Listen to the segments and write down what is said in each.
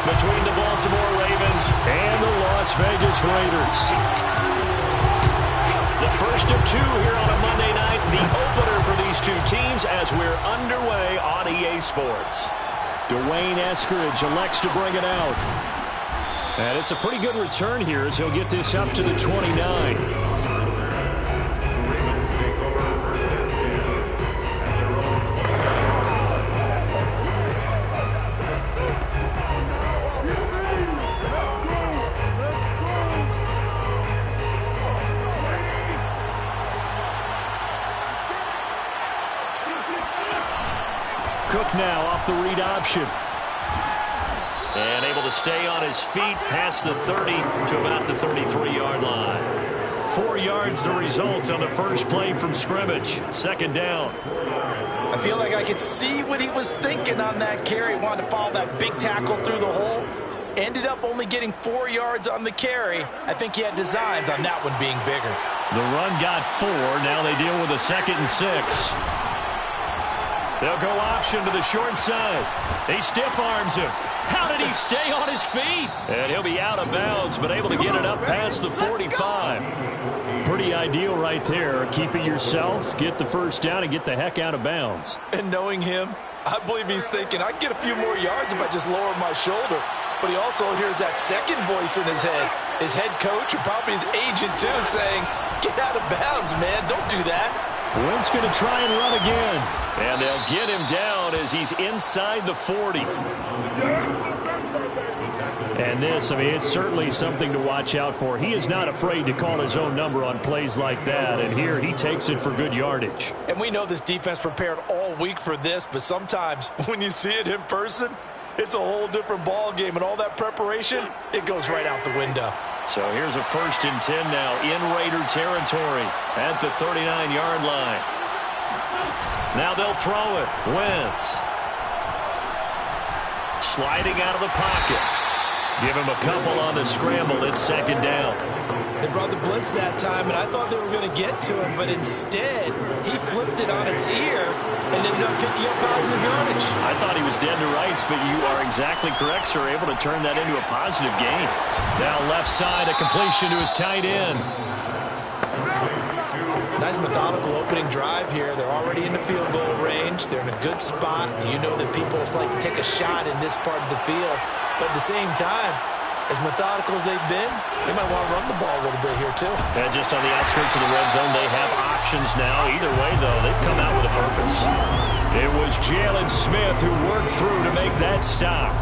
between the Baltimore Ravens and the Las Vegas Raiders. The first of two here on a Monday night, the opener for these two teams as we're underway on EA Sports. Dwayne Eskridge elects to bring it out. And it's a pretty good return here as he'll get this up to the 29. Cook now off the read option. And able to stay on his feet past the 30 to about the 33-yard line. 4 yards the result on the first play from scrimmage. Second down. I feel like I could see what he was thinking on that carry. Wanted to follow that big tackle through the hole. Ended up only getting 4 yards on the carry. I think he had designs on that one being bigger. The run got 4. Now they deal with a 2nd and 6. They'll go option to the short side. He stiff arms him. How did he stay on his feet? And he'll be out of bounds, but able to get it up past the 45. Pretty ideal right there. Keep it yourself, get the first down, and get the heck out of bounds. And knowing him, I believe he's thinking, I can get a few more yards if I just lower my shoulder. But he also hears that second voice in his head. His head coach, or probably his agent too, saying, get out of bounds, man. Don't do that. Wentz going to try and run again. And they'll get him down as he's inside the 40. And this, I mean, it's certainly something to watch out for. He is not afraid to call his own number on plays like that. And here he takes it for good yardage. And we know this defense prepared all week for this, but sometimes when you see it in person, it's a whole different ball game. And all that preparation, it goes right out the window. So here's a 1st and 10 now in Raider territory at the 39-yard line. Now they'll throw it. Wentz. Sliding out of the pocket. Give him a couple on the scramble. It's 2nd down. They brought the blitz that time, and I thought they were going to get to him, but instead, he flipped it on its ear and ended up picking up positive yardage. I thought he was dead to rights, but you are exactly correct, sir. Able to turn that into a positive gain. Now left side, a completion to his tight end. Nice methodical opening drive here. They're already in the field goal range. They're in a good spot. You know that people like to take a shot in this part of the field. But at the same time, as methodical as they've been, they might want to run the ball a little bit here too. And just on the outskirts of the red zone, they have options now. Either way, though, they've come out with a purpose. It was Jalen Smith who worked through to make that stop.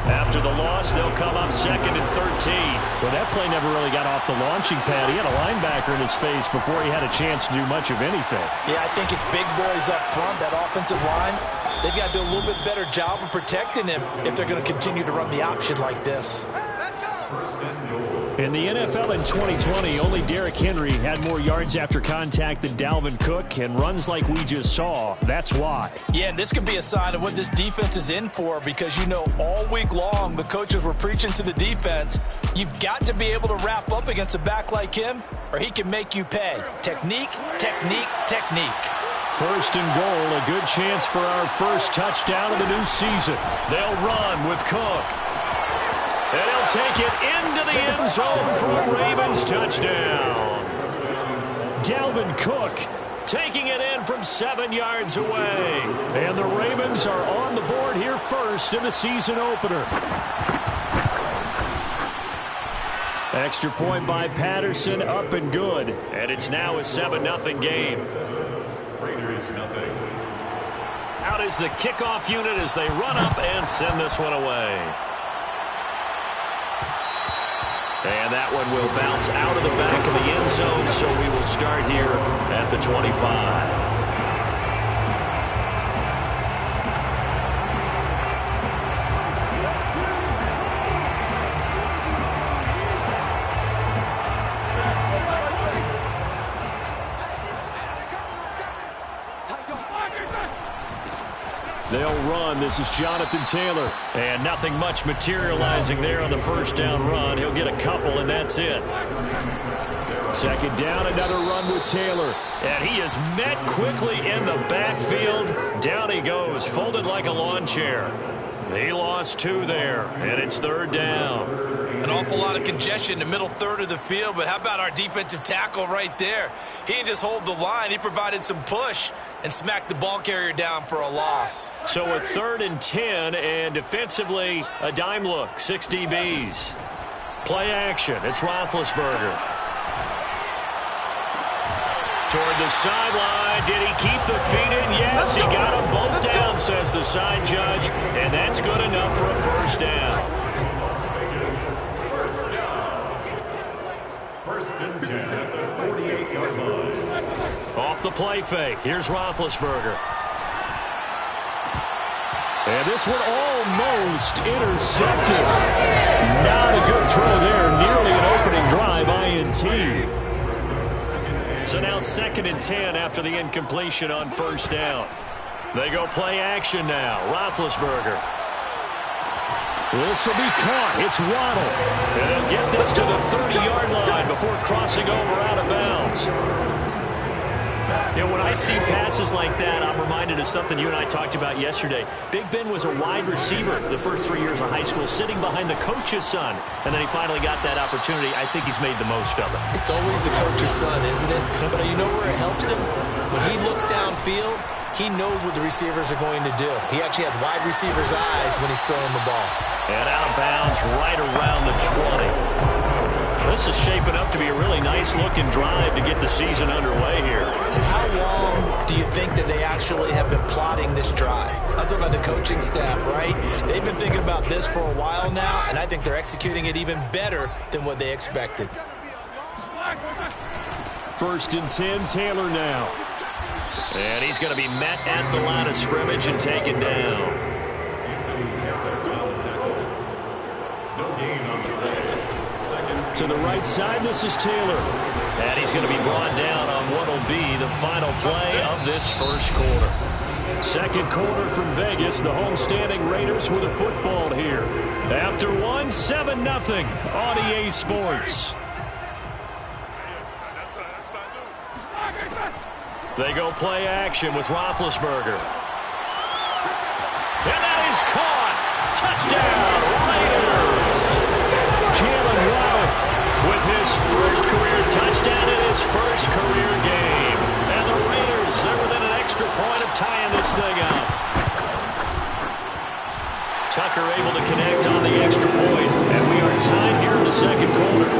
After the loss, they'll come up 2nd and 13. Well, that play never really got off the launching pad. He had a linebacker in his face before he had a chance to do much of anything. Yeah, I think it's big boys up front, that offensive line. They've got to do a little bit better job of protecting him if they're going to continue to run the option like this. In the NFL in 2020, only Derrick Henry had more yards after contact than Dalvin Cook, and runs like we just saw. That's why. Yeah, and this could be a sign of what this defense is in for, because you know all week long the coaches were preaching to the defense, you've got to be able to wrap up against a back like him or he can make you pay. Technique, technique, technique. 1st and goal, a good chance for our first touchdown of the new season. They'll run with Cook. And he'll take it into the end zone for a Ravens touchdown. Dalvin Cook taking it in from 7 yards away. And the Ravens are on the board here first in the season opener. Extra point by Patterson, up and good. And it's now a 7-0 game. Raiders nothing. Out is the kickoff unit as they run up and send this one away. And that one will bounce out of the back of the end zone, so we will start here at the 25. They'll run. This is Jonathan Taylor. And nothing much materializing there on the first down run. He'll get a couple, and that's it. 2nd down, another run with Taylor. And he is met quickly in the backfield. Down he goes, folded like a lawn chair. He lost 2 there, and it's 3rd down. An awful lot of congestion in the middle third of the field, but how about our defensive tackle right there? He didn't just hold the line. He provided some push and smacked the ball carrier down for a loss. So a 3rd and 10, and defensively, a dime look, 6 DBs. Play action. It's Roethlisberger. Toward the sideline. Did he keep the feet in? Yes, he got them both down, says the side judge, and that's good enough for a first down. First and 10 at the 48-yard line. Off the play fake. Here's Roethlisberger. And this one almost intercepted. Not a good throw there. Nearly an opening drive, INT. So now 2nd and 10 after the incompletion on first down. They go play action now. Roethlisberger. This will be caught. It's Waddle. And they'll get this to the 30-yard line before crossing over out of bounds. You know, when I see passes like that, I'm reminded of something you and I talked about yesterday. Big Ben was a wide receiver the first 3 years of high school, sitting behind the coach's son. And then he finally got that opportunity. I think he's made the most of it. It's always the coach's son, isn't it? But you know where it helps him? When he looks downfield, he knows what the receivers are going to do. He actually has wide receivers' eyes when he's throwing the ball. And out of bounds right around the 20. This is shaping up to be a really nice-looking drive to get the season underway here. And how long do you think that they actually have been plotting this drive? I'm talking about the coaching staff, right? They've been thinking about this for a while now, and I think they're executing it even better than what they expected. 1st and 10, Taylor now. And he's going to be met at the line of scrimmage and taken down. To the right side, this is Taylor. And he's going to be brought down on what will be the final play of this first quarter. 2nd quarter from Vegas. The homestanding Raiders with a football here. After 1, 7-0 on EA Sports. They go play action with Roethlisberger. And that is caught. Touchdown, Raiders. Jalen Waddle with his first career touchdown in his first career game. And the Raiders, they're within an extra point of tying this thing up. Tucker able to connect on the extra point, and we are tied here in the 2nd quarter.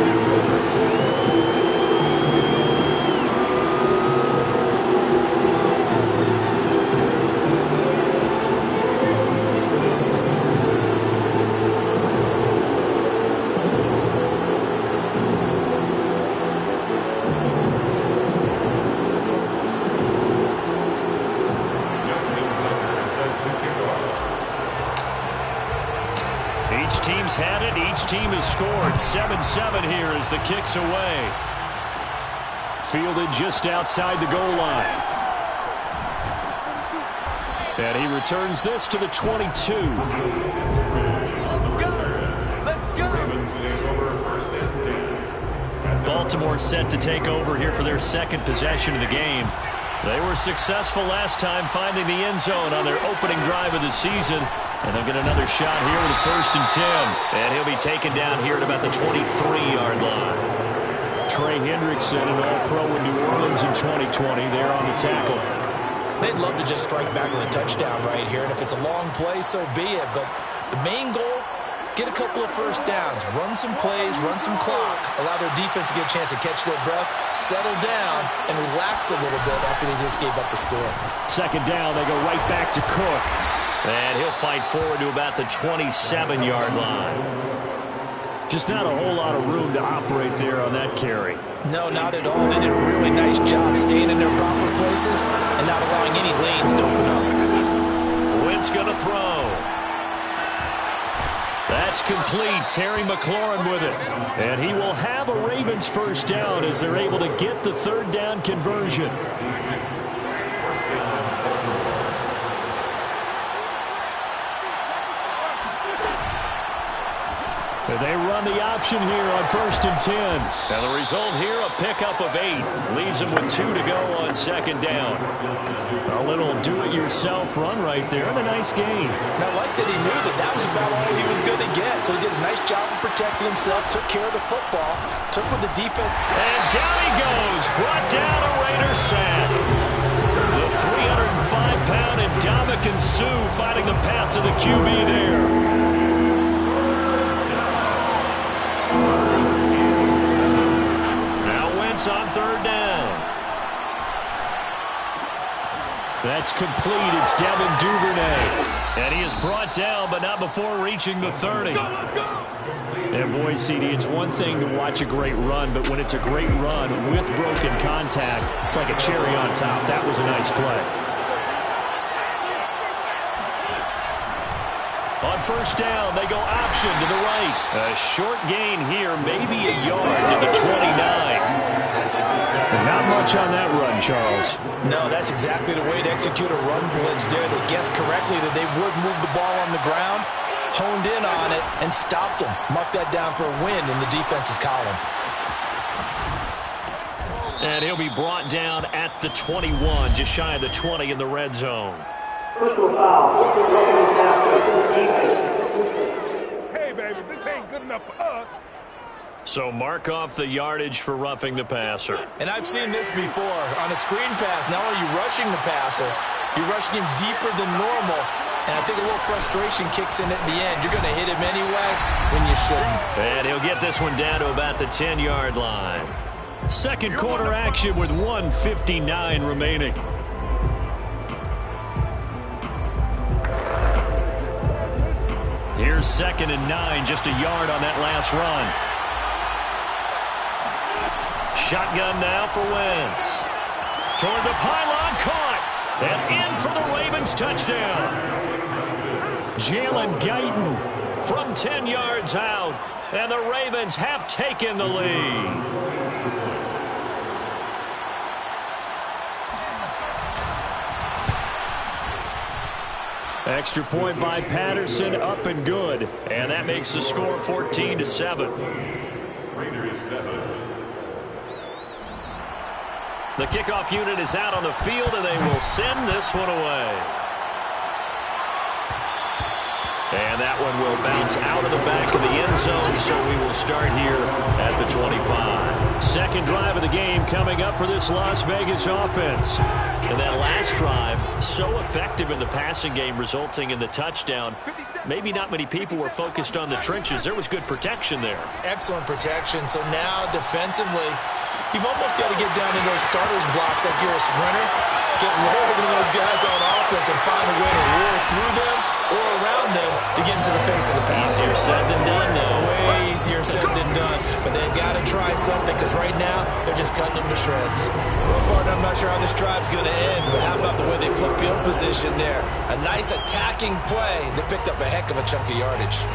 Had it. Each team has scored. 7-7 here as the kick's away. Fielded just outside the goal line. And he returns this to the 22. Baltimore set to take over here for their 2nd possession of the game. They were successful last time finding the end zone on their opening drive of the season. And they'll get another shot here with a 1st and 10. And he'll be taken down here at about the 23-yard line. Trey Hendrickson, an All-Pro in New Orleans in 2020, there on the tackle. They'd love to just strike back with a touchdown right here. And if it's a long play, so be it. But the main goal, get a couple of first downs, run some plays, run some clock, allow their defense to get a chance to catch their breath, settle down, and relax a little bit after they just gave up the score. 2nd down, they go right back to Cook. And he'll fight forward to about the 27-yard line. Just not a whole lot of room to operate there on that carry. No, not at all. They did a really nice job staying in their proper places and not allowing any lanes to open up. Wentz going to throw. That's complete. Terry McLaurin with it. And he will have a Ravens first down as they're able to get the 3rd down conversion. They run the option here on 1st and 10. And the result here, a pickup of 8. Leaves them with 2 to go on 2nd down. A little do-it-yourself run right there, and a nice gain. And I like that he knew that that was about all he was going to get. So he did a nice job of protecting himself, took care of the football, took with the defense. And down he goes, brought down a Raider sack. The 305-pound Ndamukong Suh finding the path to the QB there. On 3rd down. That's complete. It's Devin Duvernay. And he is brought down, but not before reaching the 30. And boy, CD, it's one thing to watch a great run, but when it's a great run with broken contact, it's like a cherry on top. That was a nice play. On 1st down, they go option to the right. A short gain here, maybe a yard to the 29. Not much on that run, Charles. No, that's exactly the way to execute a run blitz there. They guessed correctly that they would move the ball on the ground, honed in on it, and stopped them. Mark that down for a win in the defense's column. And he'll be brought down at the 21, just shy of the 20 in the red zone. Hey, baby, this ain't good enough for us. So mark off the yardage for roughing the passer. And I've seen this before. On a screen pass, not only are you rushing the passer, you're rushing him deeper than normal. And I think a little frustration kicks in at the end. You're going to hit him anyway when you shouldn't. And he'll get this one down to about the 10-yard line. Second quarter action with 1:59 remaining. Here's 2nd and 9, just a yard on that last run. Shotgun now for Wentz. Toward the pylon, caught. And in for the Ravens touchdown. Jalen Guyton from 10 yards out. And the Ravens have taken the lead. Extra point by Patterson, up and good. And that makes the score 14-7. Raiders 7. The kickoff unit is out on the field, and they will send this one away. And that one will bounce out of the back of the end zone, so we will start here at the 25. Second drive of the game coming up for this Las Vegas offense. And that last drive, so effective in the passing game, resulting in the touchdown. Maybe not many people were focused on the trenches. There was good protection there. Excellent protection. So now defensively, you've almost got to get down in those starters blocks like you're a sprinter. Get lower than those guys on offense and find a way to roar through them or around them to get into the face of the passer. Easier said than done now. Way easier said than done. But they've got to try something because right now they're just cutting them to shreds. Well, partner, I'm not sure how this drive's going to end, but how about the way they flip field position there? A nice attacking play that picked up a heck of a chunk of yardage.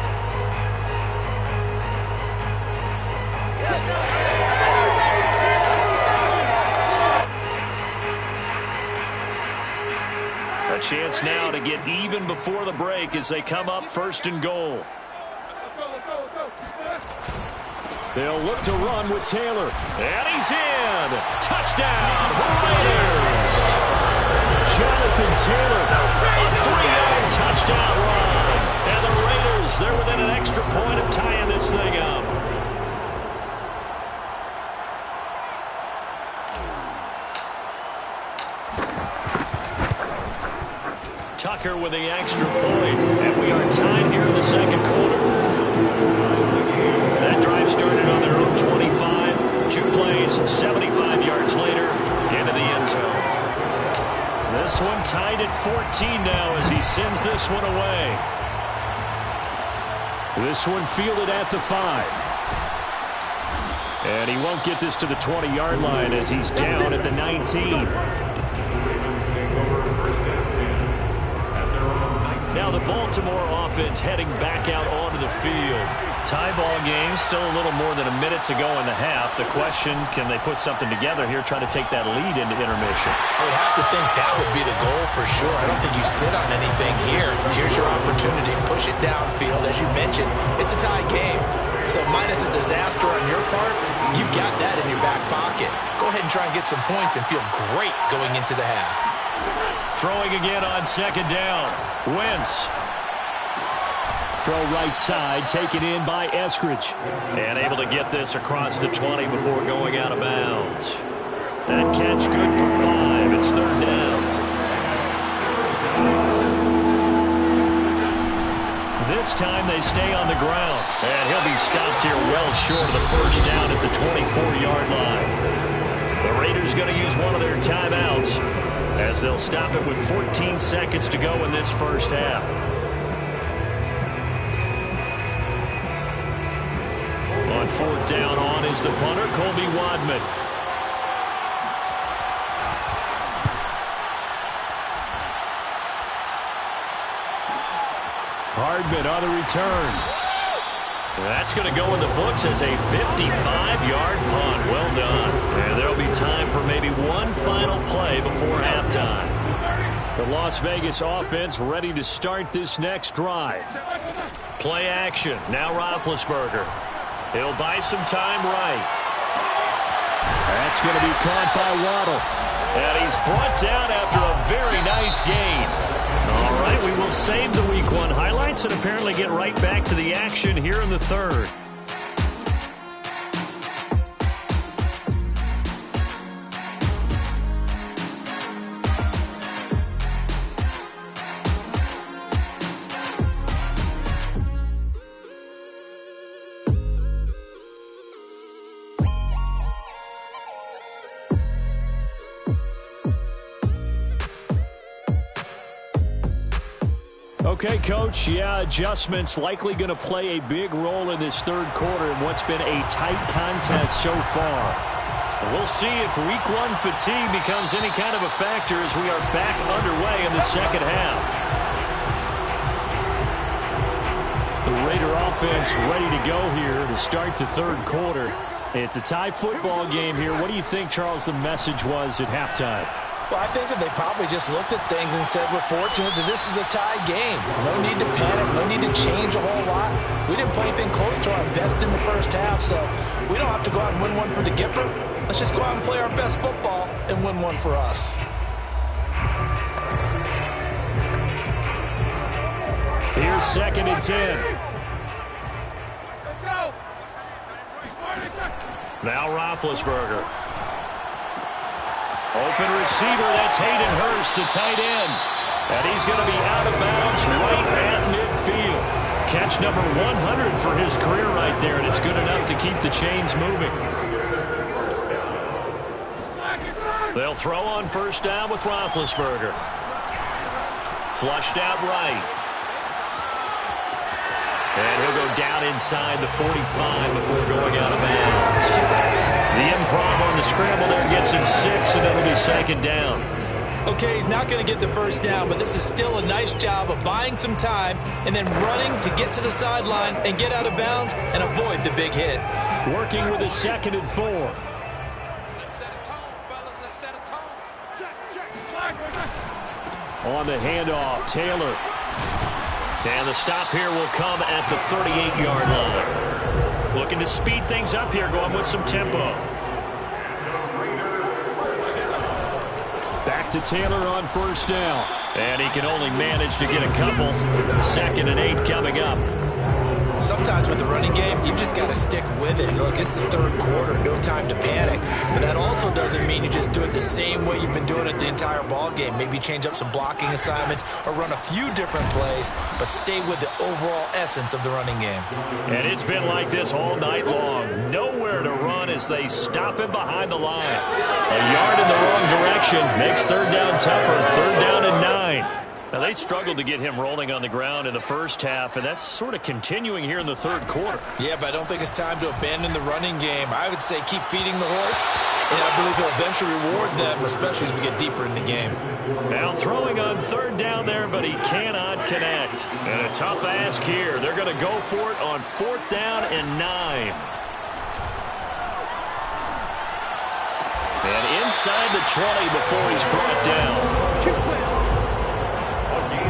A chance now to get even before the break as they come up 1st and goal. They'll look to run with Taylor. And he's in. Touchdown, Raiders. Jonathan Taylor, a 3-yard touchdown run. And the Raiders, they're within an extra point of tying this thing up. Tucker with the extra point, and we are tied here in the second quarter. That drive started on their own 25. 2 plays, 75 yards later, into the end zone. This one tied at 14 now as he sends this one away. This one fielded at the 5. And he won't get this to the 20-yard line as he's down at the 19. Now the Baltimore offense heading back out onto the field. Tie ball game, still a little more than a minute to go in the half. The question, can they put something together here, try to take that lead into intermission? I would have to think that would be the goal for sure. I don't think you sit on anything here. Here's your opportunity. Push it downfield. As you mentioned, it's a tie game. So minus a disaster on your part, you've got that in your back pocket. Go ahead and try and get some points and feel great going into the half. Throwing again on second down. Wentz. Throw right side, taken in by Eskridge. And able to get this across the 20 before going out of bounds. That catch good for 5. It's third down. This time they stay on the ground. And he'll be stopped here well short of the first down at the 24-yard line. The Raiders going to use one of their timeouts as they'll stop it with 14 seconds to go in this first half. On fourth down, on is the punter, Colby Wadman. Hardman on the return. That's going to go in the books as a 55-yard punt. Well done. And there'll be time for maybe one final play before halftime. The Las Vegas offense ready to start this next drive. Play action. Now Roethlisberger. He'll buy some time right. That's going to be caught by Waddle. And he's brought down after a very nice gain. All right, we will save the Week 1 highlights and apparently get right back to the action here in the third. Okay, Coach, yeah, adjustments likely going to play a big role in this third quarter in what's been a tight contest so far. We'll see if Week 1 fatigue becomes any kind of a factor as we are back underway in the second half. The Raider offense ready to go here to start the third quarter. It's a tie football game here. What do you think, Charles, the message was at halftime? Well, I think that they probably just looked at things and said, we're fortunate that this is a tie game. No need to panic. No need to change a whole lot. We didn't play anything close to our best in the first half, so we don't have to go out and win one for the Gipper. Let's just go out and play our best football and win one for us. Here's second and 10. Now Roethlisberger. Open receiver, that's Hayden Hurst, the tight end. And he's going to be out of bounds right at midfield. Catch number 100 for his career right there, and it's good enough to keep the chains moving. They'll throw on first down with Roethlisberger. Flushed out right. And he'll go down inside the 45 before going out of bounds. The improv on the scramble there gets him 6, and it'll be second down. Okay, he's not going to get the first down, but this is still a nice job of buying some time and then running to get to the sideline and get out of bounds and avoid the big hit. Working with a second and 4. Let's set a tone, fellas. Let's set a tone. On the handoff, Taylor. And the stop here will come at the 38-yard line. Looking to speed things up here, going with some tempo. Back to Taylor on first down. And he can only manage to get a couple. Second and 8 coming up. Sometimes with the running game, you've just got to stick with it. Look, it's the third quarter, no time to panic. But that also doesn't mean you just do it the same way you've been doing it the entire ball game. Maybe change up some blocking assignments or run a few different plays, but stay with the overall essence of the running game. And it's been like this all night long. Nowhere to run as they stop him behind the line. A yard in the wrong direction makes third down tougher. Third down and 9. Now, they struggled to get him rolling on the ground in the first half, and that's sort of continuing here in the third quarter. Yeah, but I don't think it's time to abandon the running game. I would say keep feeding the horse, and I believe he'll eventually reward them, especially as we get deeper in the game. Now throwing on third down there, but he cannot connect. And a tough ask here. They're going to go for it on 4th down and 9. And inside the 20 before he's brought down.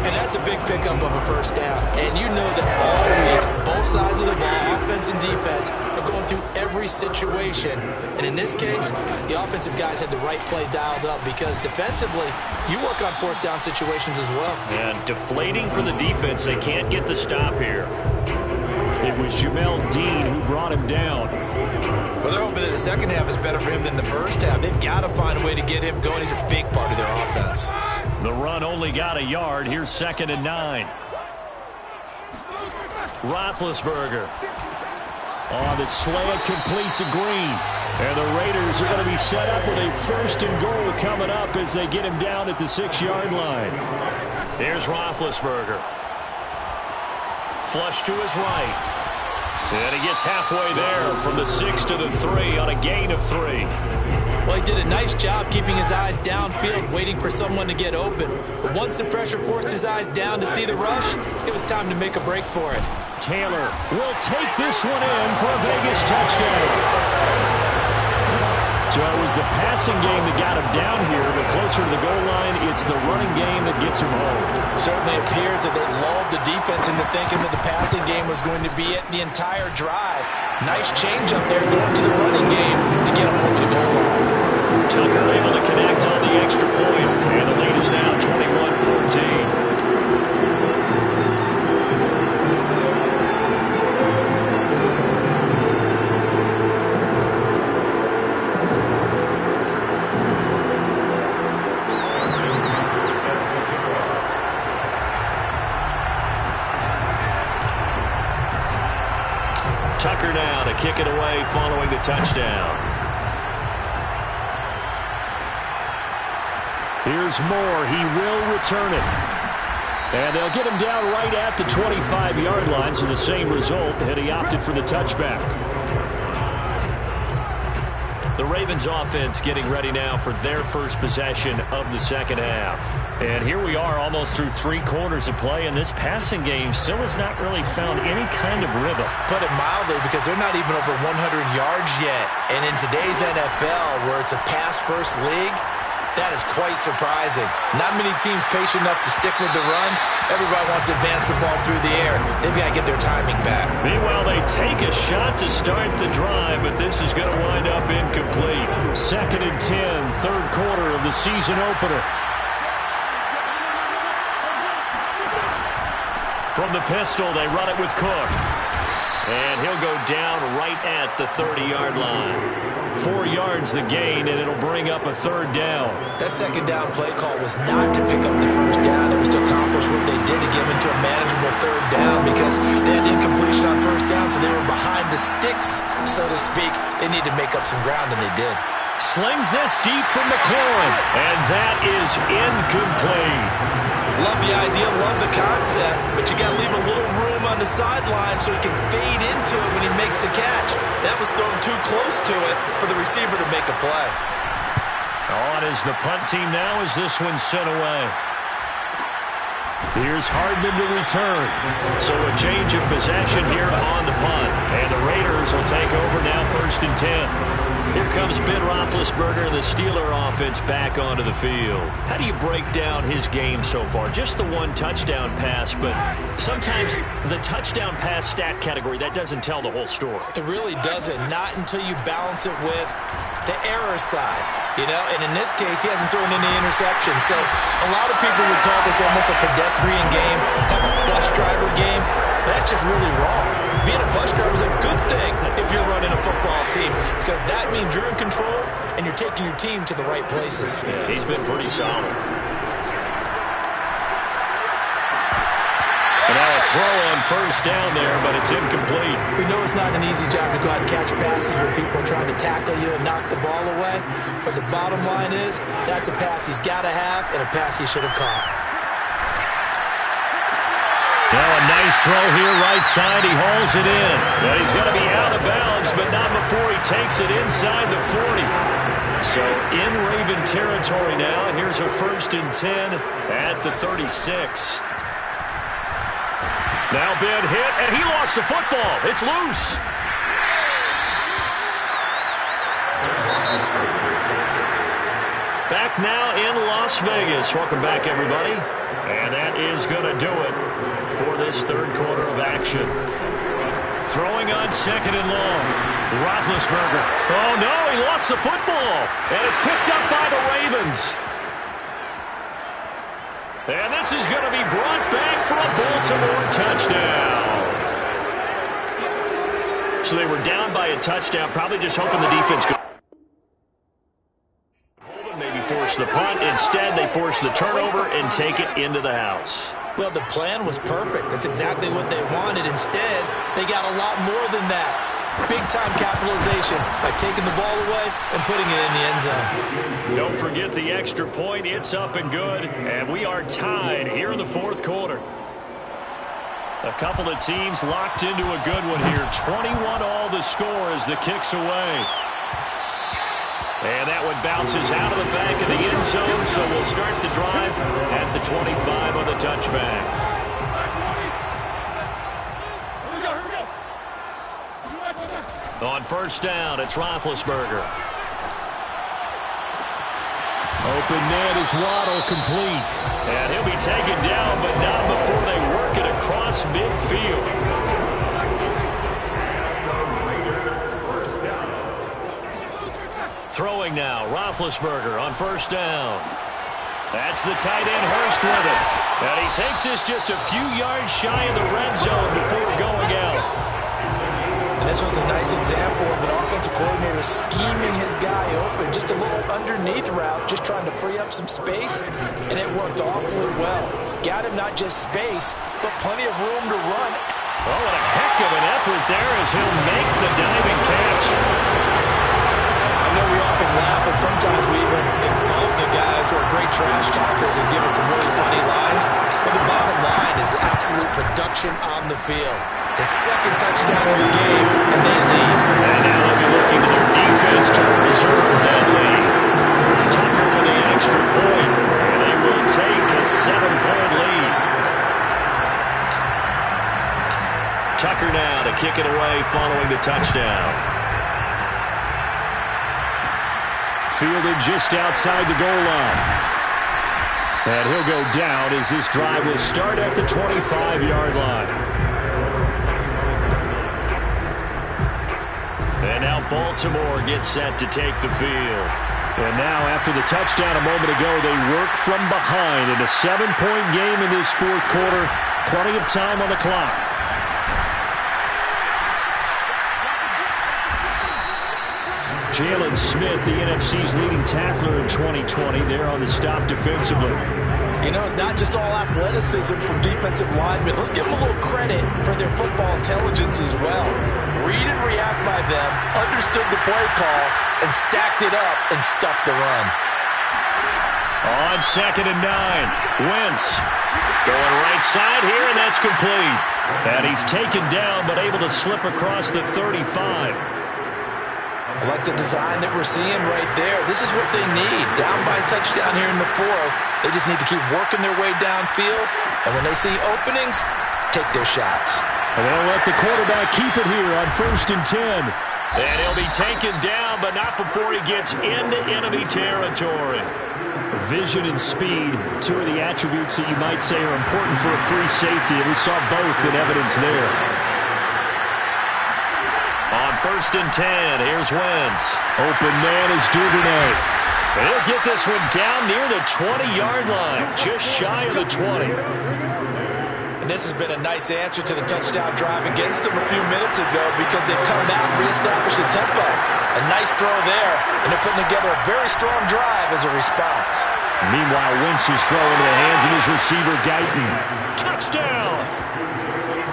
And that's a big pickup of a first down. And you know that all week, both sides of the ball, offense and defense, are going through every situation. And in this case, the offensive guys had the right play dialed up because defensively, you work on 4th down situations as well. And deflating for the defense. They can't get the stop here. It was Jamel Dean who brought him down. Well, they're hoping that the second half is better for him than the first half. They've got to find a way to get him going. He's a big part of their offense. The run only got a yard. Here's 2nd and 9. Roethlisberger. On the slant, complete to Green. And the Raiders are going to be set up with a 1st and goal coming up as they get him down at the 6-yard line. Here's Roethlisberger. Flush to his right. And he gets halfway there from the 6 to the 3 on a gain of 3. Well, he did a nice job keeping his eyes downfield, waiting for someone to get open. But once the pressure forced his eyes down to see the rush, it was time to make a break for it. Taylor will take this one in for a Vegas touchdown. So it was the passing game that got him down here, but closer to the goal line, it's the running game that gets him home. Certainly appears that they lulled the defense into thinking that the passing game was going to be it the entire drive. Nice change up there going to the running game to get him over the goal line. Tucker able to connect on the extra point, and the lead is now 21-14. Tucker now to kick it away following the touchdown. Here's Moore. He will return it. And they'll get him down right at the 25-yard line, so the same result, and he opted for the touchback. The Ravens offense getting ready now for their first possession of the second half. And here we are almost through 3 quarters of play, and this passing game still has not really found any kind of rhythm. Put it mildly, because they're not even over 100 yards yet. And in today's NFL, where it's a pass-first league, that is quite surprising. Not many teams patient enough to stick with the run. Everybody wants to advance the ball through the air. They've got to get their timing back. Meanwhile, they take a shot to start the drive, but this is going to wind up incomplete. 2nd and 10, third quarter of the season opener. From the pistol, they run it with Cook. And he'll go down right at the 30-yard line. 4 yards the gain, and it'll bring up a 3rd down. That 2nd down play call was not to pick up the 1st down. It was to accomplish what they did to get into a manageable 3rd down because they had incompletion on 1st down, so they were behind the sticks, so to speak. They needed to make up some ground, and they did. Slings this deep from McLaurin, and that is incomplete. Love the idea, love the concept, but you got to leave a little room on the sideline so he can fade into it when he makes the catch. That was thrown too close to it for the receiver to make a play. On is the punt team now as this one's sent away. Here's Hardman to return. So a change of possession here on the punt. And the Raiders will take over now 1st and 10. Here comes Ben Roethlisberger and the Steeler offense back onto the field. How do you break down his game so far? Just the 1 touchdown pass, but sometimes the touchdown pass stat category, that doesn't tell the whole story. It really doesn't, not until you balance it with the error side. You know, and in this case, he hasn't thrown any interceptions. So a lot of people would call this almost a pedestrian game, kind of a bus driver game. That's just really wrong. Being a bus driver is a good thing if you're running a football team because that means you're in control and you're taking your team to the right places. Yeah, he's been pretty solid. And now a throw on 1st down there, but it's incomplete. We know it's not an easy job to go out and catch passes where people are trying to tackle you and knock the ball away. But the bottom line is that's a pass he's got to have and a pass he should have caught. his throw here, right side. He hauls it in. But he's going to be out of bounds, but not before he takes it inside the 40. So in Raven territory now. Here's a 1st and 10 at the 36. Now Ben hit, and he lost the football. It's loose. Back now in Las Vegas. Welcome back, everybody. And that is going to do it for this third quarter of action. Throwing on 2nd and long. Roethlisberger. Oh, no, he lost the football. And it's picked up by the Ravens. And this is going to be brought back for a Baltimore touchdown. So they were down by a touchdown, probably just hoping the defense could maybe force the punt. Instead, they force the turnover and take it into the house. Well, the plan was perfect. That's exactly what they wanted. Instead, they got a lot more than that. Big-time capitalization by taking the ball away and putting it in the end zone. Don't forget the extra point. It's up and good. And we are tied here in the 4th quarter. A couple of teams locked into a good one here. 21-all the score as the kick's away. And that one bounces out of the back of the end zone, so we'll start the drive at the 25 on the touchback. On 1st down, it's Roethlisberger. Open man is Waddle, complete. And he'll be taken down, but not before they work it across midfield. Throwing now, Roethlisberger on 1st down. That's the tight end Hurst with it. And he takes this just a few yards shy of the red zone before going out. And this was a nice example of an offensive coordinator scheming his guy open. Just a little underneath route, just trying to free up some space. And it worked awfully well. Got him not just space, but plenty of room to run. Oh, what a heck of an effort there as he'll make the diving catch. I know we often laugh, and sometimes we even insult the guys who are great trash talkers and give us some really funny lines. But the bottom line is absolute production on the field. His 2nd touchdown of the game, and they lead. And now they'll be looking to their defense to preserve that lead. Tucker with the extra point, and they will take a 7-point lead. Tucker now to kick it away following the touchdown. Fielded just outside the goal line. And he'll go down as this drive will start at the 25-yard line. And now Baltimore gets set to take the field. And now after the touchdown a moment ago, they work from behind in a 7-point game in this 4th quarter. Plenty of time on the clock. Jalen Smith, the NFC's leading tackler in 2020, there on the stop defensively. You know, it's not just all athleticism from defensive linemen. Let's give them a little credit for their football intelligence as well. Read and react by them, understood the play call, and stacked it up and stuffed the run. On 2nd and 9, Wentz going right side here, and that's complete. And he's taken down, but able to slip across the 35. I like the design that we're seeing right there. This is what they need. Down by a touchdown here in the 4th. They just need to keep working their way downfield. And when they see openings, take their shots. And they'll let the quarterback keep it here on 1st and 10. And he'll be taken down, but not before he gets into enemy territory. Vision and speed, 2 of the attributes that you might say are important for a free safety, and we saw both in evidence there. On 1st and 10, here's Wentz. Open man is Duvernay. And he'll get this one down near the 20-yard line, just shy of the 20. And this has been a nice answer to the touchdown drive against them a few minutes ago because they've come out and reestablished the tempo. A nice throw there, and they're putting together a very strong drive as a response. Meanwhile, Wentz is throwing into the hands of his receiver, Guyton. Touchdown!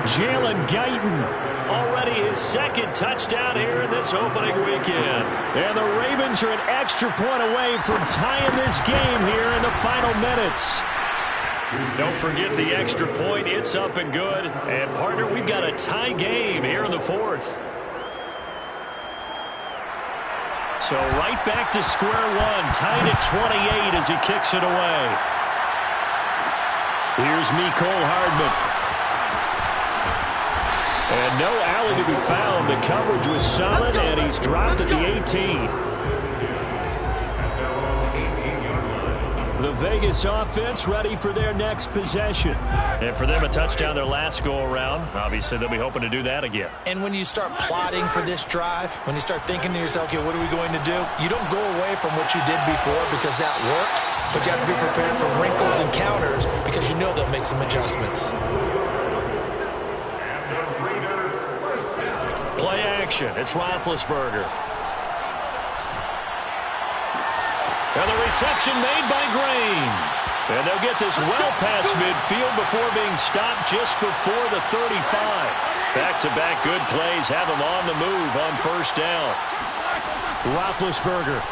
Jalen Guyton, already his 2nd touchdown here in this opening weekend. And the Ravens are an extra point away from tying this game here in the final minutes. Don't forget the extra point. It's up and good. And, partner, we've got a tie game here in the fourth. So right back to square one. Tied at 28 as he kicks it away. Here's Mecole Hardman. And no alley to be found. The coverage was solid, and he's dropped at the 18. The Vegas offense ready for their next possession. And for them, a touchdown their last go-around. Obviously, they'll be hoping to do that again. And when you start plotting for this drive, when you start thinking to yourself, okay, what are we going to do? You don't go away from what you did before because that worked, but you have to be prepared for wrinkles and counters because you know they'll make some adjustments. Play action. It's Roethlisberger. And the reception made by Green. And they'll get this well past midfield before being stopped just before the 35. Back-to-back good plays have him on the move on first down. Roethlisberger.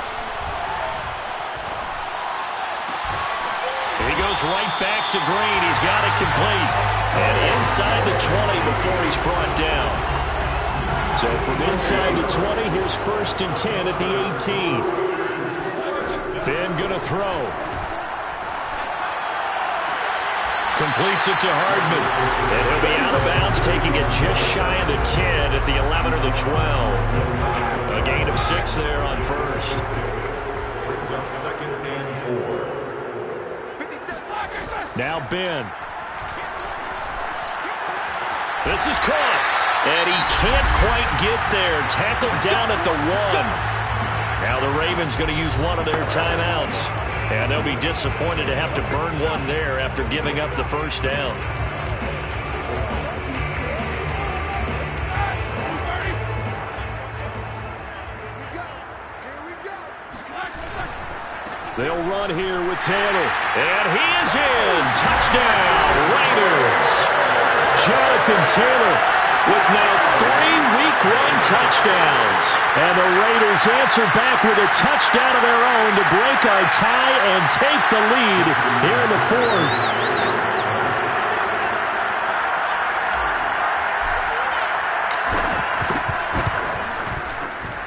He goes right back to Green. He's got it complete. And inside the 20 before he's brought down. So from inside the 20, here's 1st and 10 at the 18. Ben going to throw. Completes it to Hardman. And he'll be out of bounds, taking it just shy of the 10 at the 11 or the 12. A gain of 6 there on first. Brings up 2nd and 4. Now Ben. This is caught. And he can't quite get there. Tackled down at the 1. Now the Ravens going to use one of their timeouts. And they'll be disappointed to have to burn one there after giving up the first down. They'll run here with Taylor. And he is in. Touchdown, Raiders. Jonathan Taylor with now 3 Week 1 touchdowns. And the Raiders answer back with a touchdown of their own to break our tie and take the lead here in the fourth.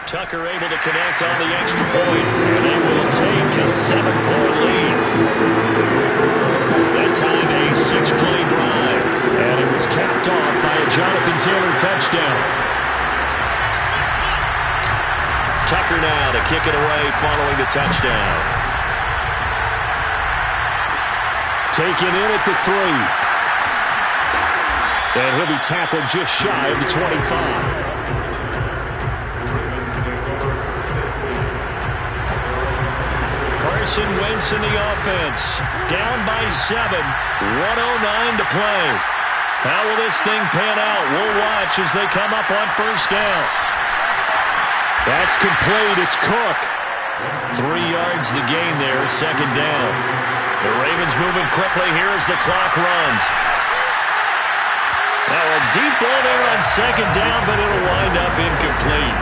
Tucker able to connect on the extra point, and they will take a 7-point lead. That time a 6-play drive, and it was capped off by a Jonathan Taylor touchdown. Tucker now to kick it away following the touchdown. Taken in at the 3. And he'll be tackled just shy of the 25. Carson Wentz in the offense. Down by 7. 1:09 to play. How will this thing pan out? We'll watch as they come up on first down. That's complete. It's Cook. 3 yards the gain there, 2nd down. The Ravens moving quickly here as the clock runs. Now a deep ball there on 2nd down, but it'll wind up incomplete.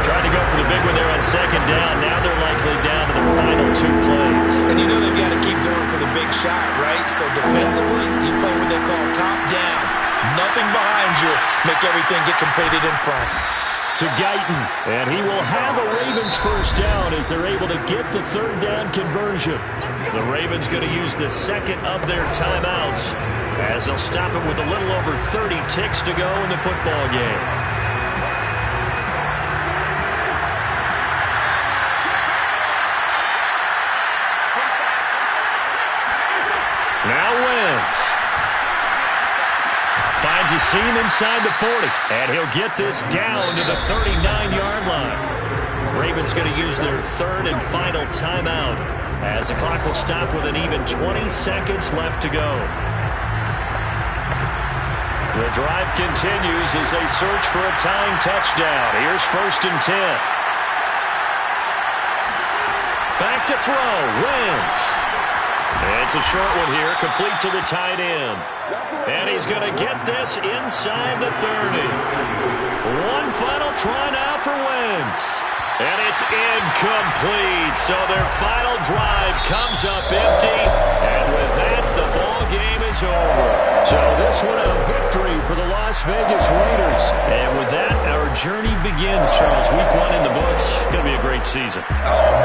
Trying to go for the big one there on 2nd down. Now they're likely down to the final 2 plays. And you know they've got to keep going for the big shot, right? So defensively, you play what they call top down. Nothing behind you. Make everything get completed in front. To Guyton, and he will have a Ravens first down as they're able to get the 3rd down conversion. The Ravens going to use the 2nd of their timeouts as they'll stop him with a little over 30 ticks to go in the football game. Now Wentz. Finds a seam inside the 40. And he'll get this down to the 39-yard line. Ravens going to use their 3rd and final timeout as the clock will stop with an even 20 seconds left to go. The drive continues as they search for a tying touchdown. Here's 1st and 10. Back to throw. Wentz. It's a short one here, complete to the tight end. And he's going to get this inside the 30. One final try now for Wentz. And it's incomplete. So their final drive comes up empty. And with that, the ball is over. So this one a victory for the Las Vegas Raiders. And with that, our journey begins, Charles. Week 1 in the books. Going to be a great season. Oh, man.